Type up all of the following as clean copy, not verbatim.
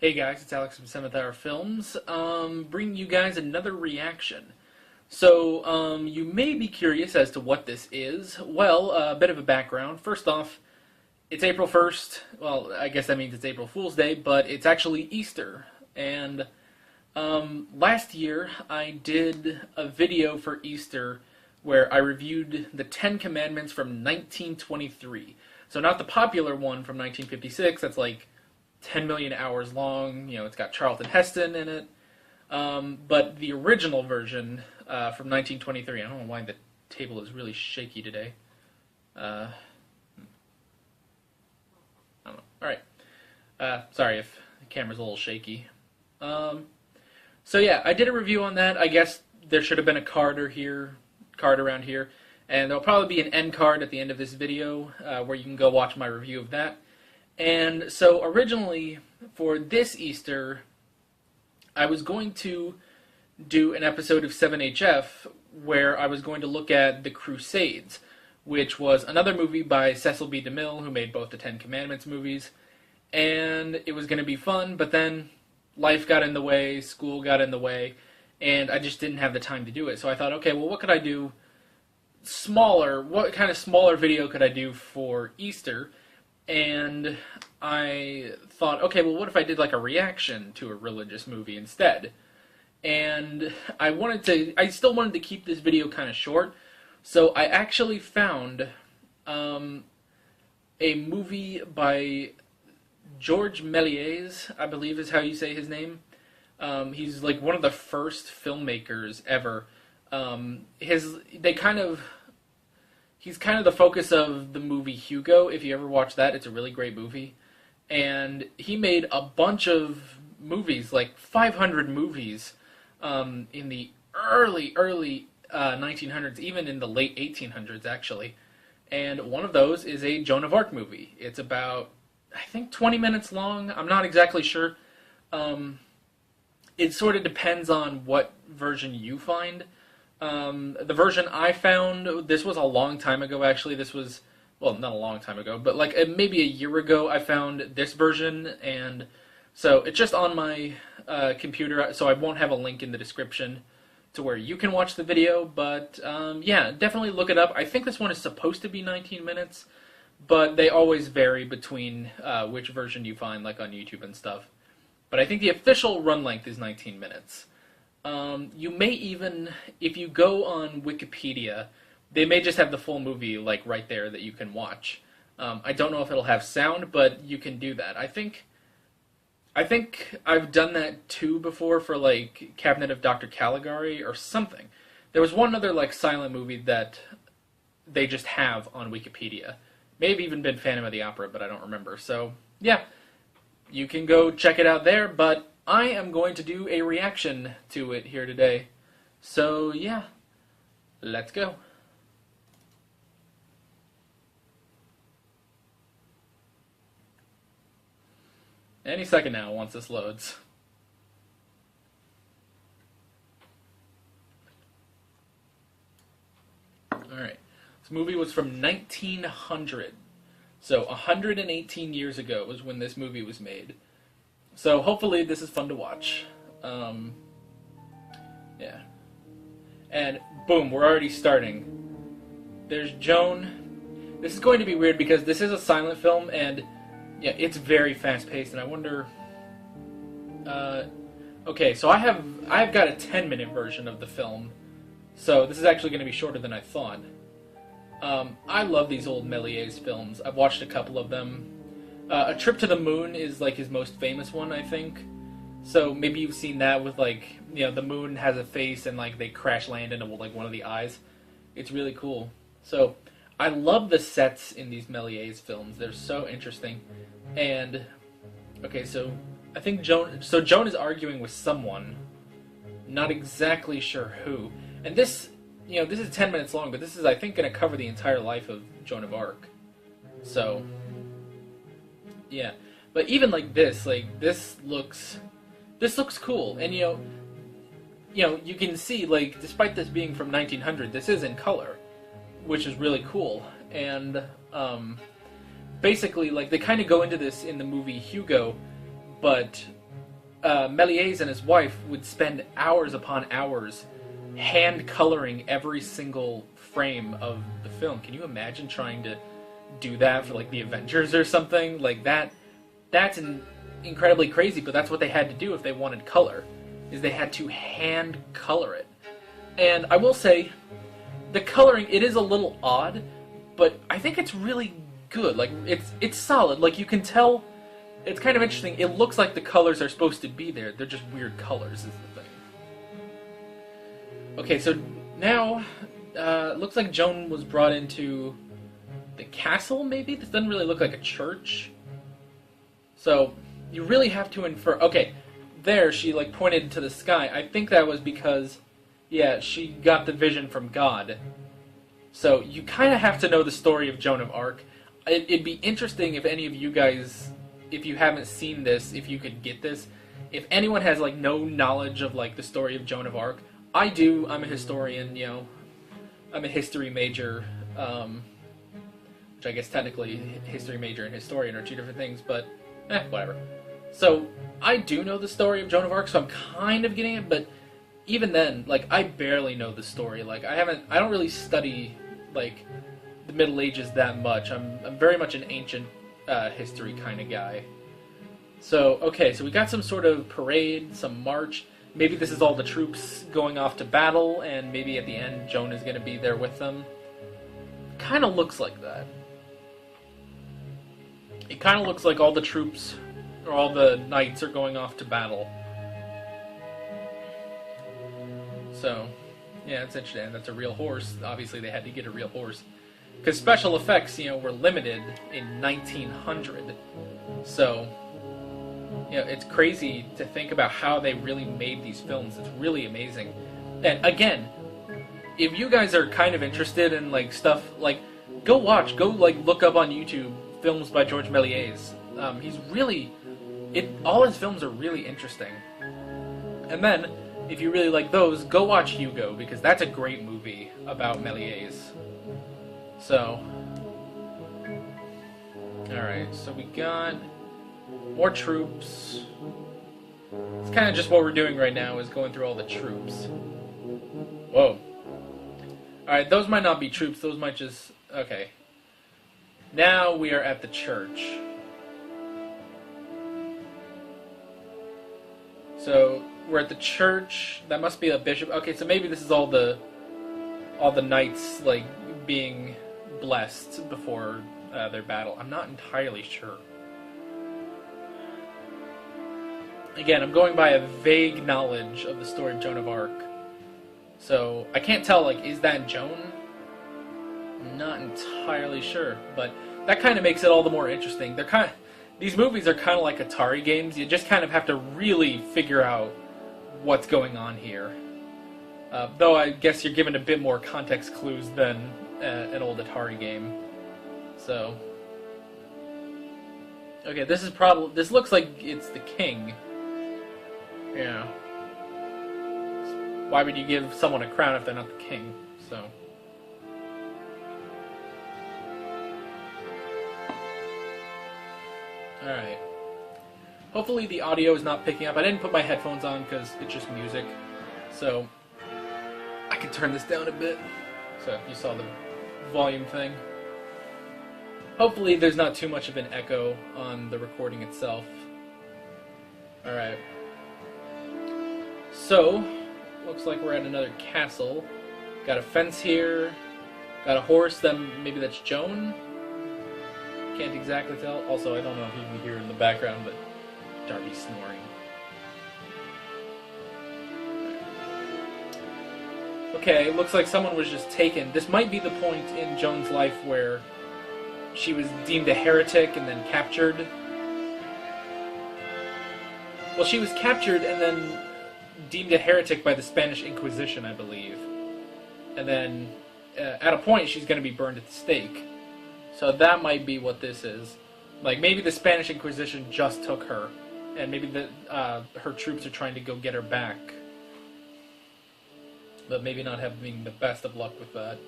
Hey guys, it's Alex from 7th Hour Films, bringing you guys another reaction. So, you may be curious as to what this is. Well, a bit of a background. First off, it's April 1st. Well, I guess that means it's April Fool's Day, but it's actually Easter. And, last year, I did a video for Easter where I reviewed the 10 Commandments from 1923. So not the popular one from 1956, that's like 10 million hours long, it's got Charlton Heston in it, but the original version from 1923, I don't know why the table is really shaky today. I don't know. Alright, sorry if the camera's a little shaky. So yeah, I did a review on that. I guess there should have been a card around here, and there'll probably be an end card at the end of this video where you can go watch my review of that. And so originally, for this Easter, I was going to do an episode of 7HF where I was going to look at The Crusades, which was another movie by Cecil B. DeMille, who made both the Ten Commandments movies. And it was going to be fun, but then life got in the way, school got in the way, and I just didn't have the time to do it. So I thought, okay, well, what could I do smaller? What kind of smaller video could I do for Easter? And I thought, okay, well, what if I did like a reaction to a religious movie instead? And I still wanted to keep this video kind of short, so I actually found a movie by Georges Méliès, I believe is how you say his name. He's like one of the first filmmakers ever. He's kind of the focus of the movie Hugo. If you ever watch that, it's a really great movie. And he made a bunch of movies, like 500 movies, in the early 1900s, even in the late 1800s, actually. And one of those is a Joan of Arc movie. It's about, I think, 20 minutes long. I'm not exactly sure. It sort of depends on what version you find. The version I found, this was a long time ago actually, this was, well, not a long time ago, but like maybe a year ago I found this version, and so it's just on my computer, so I won't have a link in the description to where you can watch the video, but yeah, definitely look it up. I think this one is supposed to be 19 minutes, but they always vary between which version you find, like on YouTube and stuff. But I think the official run length is 19 minutes. You may even, if you go on Wikipedia, they may just have the full movie like right there that you can watch. I don't know if it'll have sound, but you can do that. I think I've done that too before for like Cabinet of Dr. Caligari or something. There was one other like silent movie that they just have on Wikipedia. May have even been Phantom of the Opera, but I don't remember. So yeah, you can go check it out there, but I am going to do a reaction to it here today. So yeah, let's go. Any second now once this loads. Alright, this movie was from 1900. So 118 years ago was when this movie was made. So hopefully this is fun to watch. Yeah. And boom, we're already starting. There's Joan. This is going to be weird because this is a silent film, and yeah, it's very fast-paced, and I wonder... okay, so I've got a 10-minute version of the film, so this is actually going to be shorter than I thought. I love these old Méliès films. I've watched a couple of them. A Trip to the Moon is like his most famous one, I think. So maybe you've seen that with like, the moon has a face and like they crash land into like one of the eyes. It's really cool. So I love the sets in these Méliès films. They're so interesting. And okay, so I think Joan is arguing with someone. Not exactly sure who. And this, this is 10 minutes long, but this is, I think, going to cover the entire life of Joan of Arc. So yeah, but even like this looks cool, and you can see, like, despite this being from 1900, this is in color, which is really cool. And basically, like, they kind of go into this in the movie Hugo, but Méliès and his wife would spend hours upon hours hand coloring every single frame of the film. Can you imagine trying to do that for like the Avengers or something like that? That's incredibly crazy, but that's what they had to do if they wanted color, is they had to hand color it. And I will say, the coloring, it is a little odd, but I think it's really good. Like, it's solid. Like, you can tell, it's kind of interesting. It looks like the colors are supposed to be there. They're just weird colors is the thing. Okay, so now, it looks like Joan was brought into the castle, maybe? This doesn't really look like a church. So, you really have to infer... Okay, there, she, like, pointed to the sky. I think that was because, yeah, she got the vision from God. So, you kind of have to know the story of Joan of Arc. It'd be interesting if any of you guys, if you haven't seen this, if you could get this. If anyone has, like, no knowledge of, like, the story of Joan of Arc, I do. I'm a historian, you know. I'm a history major, which I guess technically history major and historian are two different things, but whatever. So, I do know the story of Joan of Arc, so I'm kind of getting it, but even then, like, I barely know the story. Like, I don't really study, like, the Middle Ages that much. I'm very much an ancient history kind of guy. So, okay, so we got some sort of parade, some march. Maybe this is all the troops going off to battle, and maybe at the end Joan is going to be there with them. Kind of looks like that. It kind of looks like all the troops, or all the knights are going off to battle. So, yeah, it's interesting. That's a real horse. Obviously, they had to get a real horse. Because special effects, you know, were limited in 1900. So, you know, it's crazy to think about how they really made these films. It's really amazing. And again, if you guys are kind of interested in, like, stuff, like, go look up on YouTube films by Georges Méliès. He's really, all his films are really interesting. And then, if you really like those, go watch Hugo, because that's a great movie about Méliès. So, alright, so we got more troops. It's kind of just what we're doing right now, is going through all the troops. Whoa. Alright, those might not be troops, those might just... Okay. Now we are at the church. So, we're at the church. That must be a bishop. Okay, so maybe this is all the knights, like, being blessed before their battle. I'm not entirely sure. Again, I'm going by a vague knowledge of the story of Joan of Arc. So, I can't tell, like, is that Joan? I'm not entirely sure, but that kind of makes it all the more interesting. These movies are kind of like Atari games. You just kind of have to really figure out what's going on here. Though I guess you're given a bit more context clues than an old Atari game. So, okay, this looks like it's the king. Yeah. Why would you give someone a crown if they're not the king? So. Alright. Hopefully the audio is not picking up. I didn't put my headphones on because it's just music. So, I can turn this down a bit. So, you saw the volume thing. Hopefully there's not too much of an echo on the recording itself. Alright. So, looks like we're at another castle. Got a fence here. Got a horse, then maybe that's Joan? Can't exactly tell. Also, I don't know if you can hear in the background, but Darby's snoring. Okay, looks like someone was just taken. This might be the point in Joan's life where she was deemed a heretic and then captured. Well, she was captured and then deemed a heretic by the Spanish Inquisition, I believe. And then, at a point, she's going to be burned at the stake. So that might be what this is. Like, maybe the Spanish Inquisition just took her, and maybe her troops are trying to go get her back. But maybe not having the best of luck with that.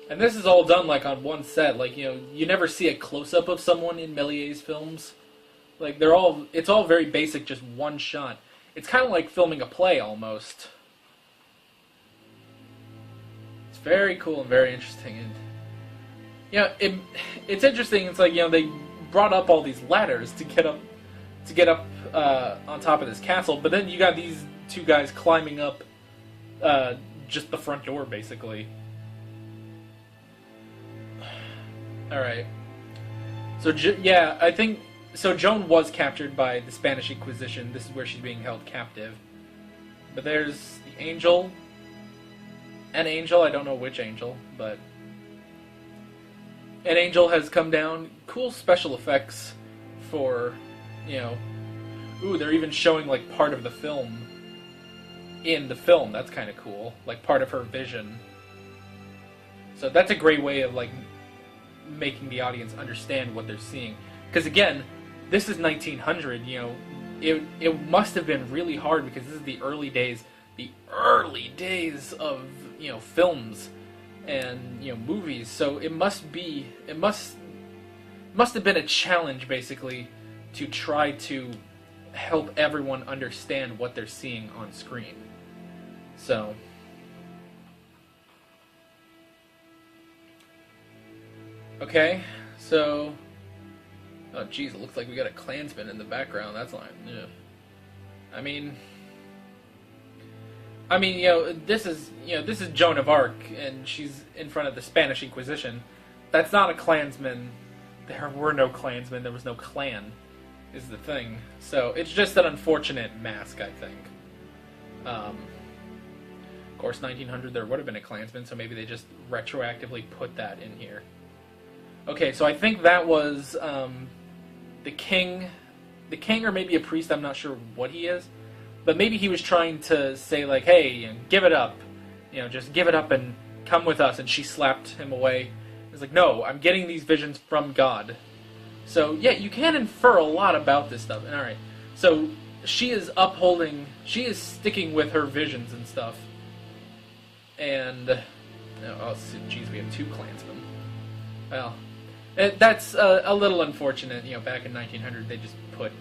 And this is all done, like, on one set. Like, you know, you never see a close-up of someone in Méliès films. Like it's all very basic, just one shot. It's kind of like filming a play almost. It's very cool and very interesting, and it's interesting. It's like they brought up all these ladders to get up on top of this castle, but then you got these two guys climbing up just the front door, basically. All right. So I think so. Joan was captured by the Spanish Inquisition. This is where she's being held captive. But there's the angel. An angel. I don't know which angel, but an angel has come down. Cool special effects for, Ooh, they're even showing like part of the film in the film. That's kind of cool. Like part of her vision. So that's a great way of like making the audience understand what they're seeing. Because again, this is 1900. It must have been really hard because this is the early days of films and movies. So it must have been a challenge basically to try to help everyone understand what they're seeing on screen. So okay, so oh geez, it looks like we got a Klansman in the background. That's like, yeah. I mean, this is Joan of Arc, and she's in front of the Spanish Inquisition. That's not a Klansman. There were no Klansmen. There was no Klan, is the thing. So it's just an unfortunate mask, I think. Of course, 1900 there would have been a Klansman, so maybe they just retroactively put that in here. Okay, so I think that was the king, or maybe a priest. I'm not sure what he is, but maybe he was trying to say like, "Hey, give it up, just give it up and come with us." And she slapped him away. It's like, "No, I'm getting these visions from God." So yeah, you can infer a lot about this stuff. And all right, so she is sticking with her visions and stuff. And oh, geez, we have two Klansmen. Well. That's a little unfortunate, back in 1900 they just put...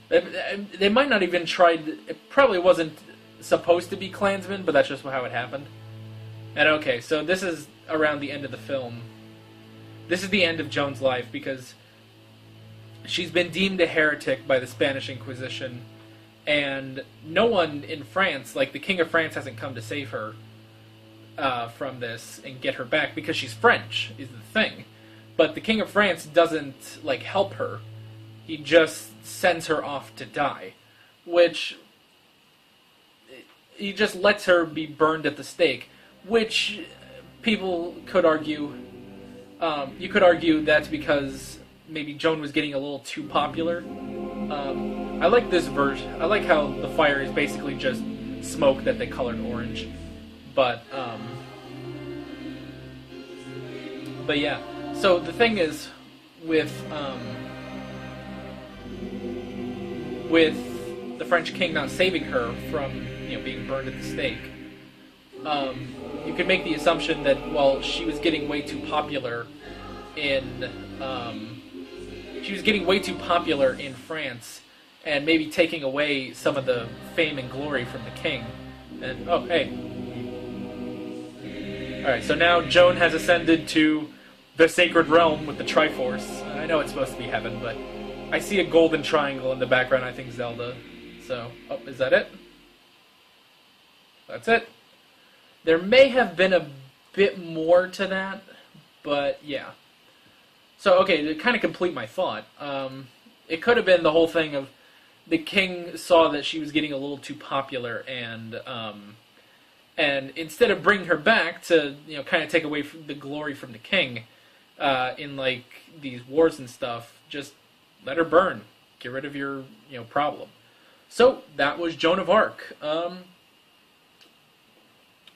They might not even tried... It probably wasn't supposed to be Klansmen, but that's just how it happened. And okay, so this is around the end of the film. This is the end of Joan's life, because she's been deemed a heretic by the Spanish Inquisition, and no one in France, like the King of France, hasn't come to save her from this and get her back, because she's French, is the thing. But the King of France doesn't, help her. He just sends her off to die. Which, he just lets her be burned at the stake. Which, people could argue, you could argue that's because maybe Joan was getting a little too popular. I like this version. I like how the fire is basically just smoke that they colored orange. But yeah. So the thing is, with the French king not saving her from being burned at the stake, you could make the assumption that she was getting way too popular in France, and maybe taking away some of the fame and glory from the king. And oh hey, all right. So now Joan has ascended to the Sacred Realm with the Triforce. I know it's supposed to be heaven, but I see a golden triangle in the background. I think Zelda. So, oh, is that it? That's it. There may have been a bit more to that, but yeah. So, okay, to kind of complete my thought, it could have been the whole thing of the king saw that she was getting a little too popular, and instead of bringing her back to kind of take away the glory from the king, in these wars and stuff, just let her burn. Get rid of your problem. So that was Joan of Arc.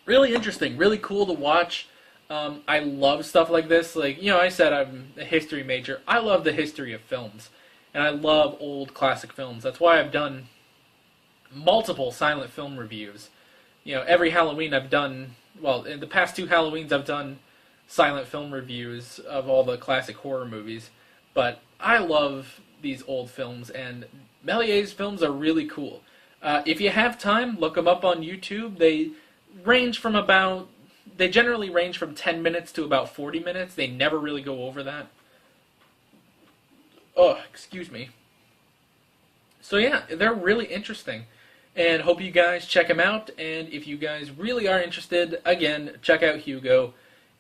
Really interesting, really cool to watch. I love stuff like this. I said I'm a history major. I love the history of films, and I love old classic films. That's why I've done multiple silent film reviews. Every Halloween I've done. Well, in the past 2 Halloweens I've done silent film reviews of all the classic horror movies. But I love these old films, and Méliès films are really cool. If you have time, look them up on YouTube. They generally range from 10 minutes to about 40 minutes. They never really go over that. Oh, excuse me. So yeah, they're really interesting, and hope you guys check them out. And if you guys really are interested, again, check out Hugo.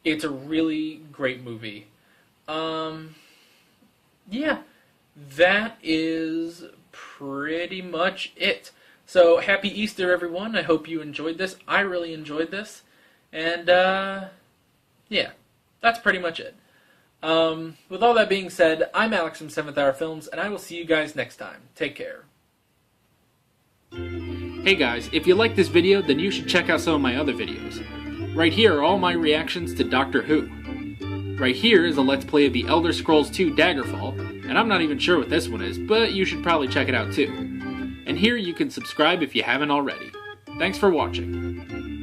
It's a really great movie. Yeah, that is pretty much it. So happy Easter, everyone. I hope you enjoyed this. I really enjoyed this. And, yeah, that's pretty much it. With all that being said, I'm Alex from 7th Hour Films, and I will see you guys next time. Take care. Hey guys, if you like this video, then you should check out some of my other videos. Right here are all my reactions to Doctor Who. Right here is a Let's Play of the Elder Scrolls 2 Daggerfall, and I'm not even sure what this one is, but you should probably check it out too. And here you can subscribe if you haven't already. Thanks for watching.